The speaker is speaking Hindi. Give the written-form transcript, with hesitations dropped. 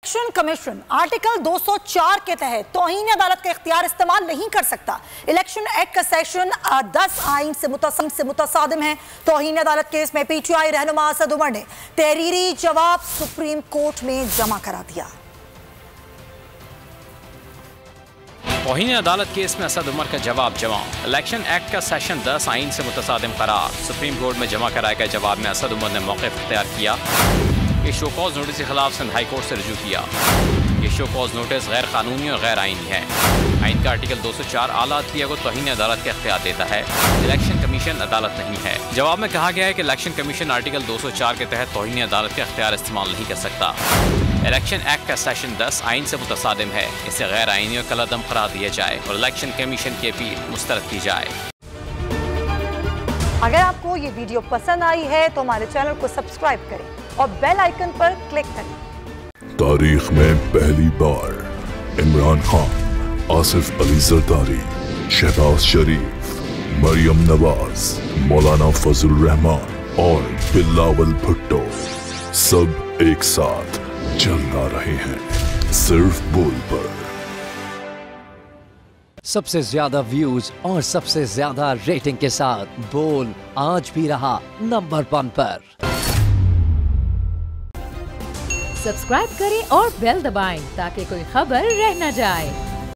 इलेक्शन कमीशन आर्टिकल 204 के तहत तौहीन अदालत का इख्तियार इस्तेमाल नहीं कर सकता। इलेक्शन एक्ट का सेक्शन 10 आइन से मुतसादिम है। तौहीन अदालत केस में PTI रहनुमा असद उमर ने तहरीरी जवाब सुप्रीम कोर्ट में जमा करा दिया। तौहीन अदालत केस में असद उमर का जवाब जमा। इलेक्शन एक्ट का सेक्शन 10 आइन से मुतसादिम करार। सुप्रीम कोर्ट में जमा कराए गए जवाब में असद उमर ने मौक़िफ़ इख्तियार किया। ये शो कॉज नोटिस के खिलाफ सिंध हाई कोर्ट से रजू किया। ये शो कॉज नोटिस गैर कानूनी और गैर आइनी है। आइन का आर्टिकल 204 आला अदलिया को तौहीन अदालत का इख्तियार देता है। इलेक्शन कमीशन अदालत नहीं है। जवाब में कहा गया है कि इलेक्शन कमीशन आर्टिकल 204 के तहत तौहीन अदालत का इख्तियार इस्तेमाल नहीं कर सकता। इलेक्शन एक्ट का सेक्शन 10 आइन से मुतसादिम है। इसे गैर आइनी और कलअदम करार दिया जाए और इलेक्शन कमीशन की अपील मुस्तरद की जाए। अगर आपको ये वीडियो पसंद आई है तो हमारे चैनल को सब्सक्राइब करें और बेल आइकन पर क्लिक करें। तारीख में पहली बार इमरान खान, आसिफ अली जरदारी, शहबाज शरीफ, मरियम नवाज, मौलाना फजल रहमान और बिलावल भुट्टो सब एक साथ चल रहे हैं सिर्फ बोल पर। सबसे ज्यादा व्यूज और सबसे ज्यादा रेटिंग के साथ बोल आज भी रहा नंबर 1 पर। सब्सक्राइब करें और बेल दबाएं ताकि कोई खबर रह न जाए।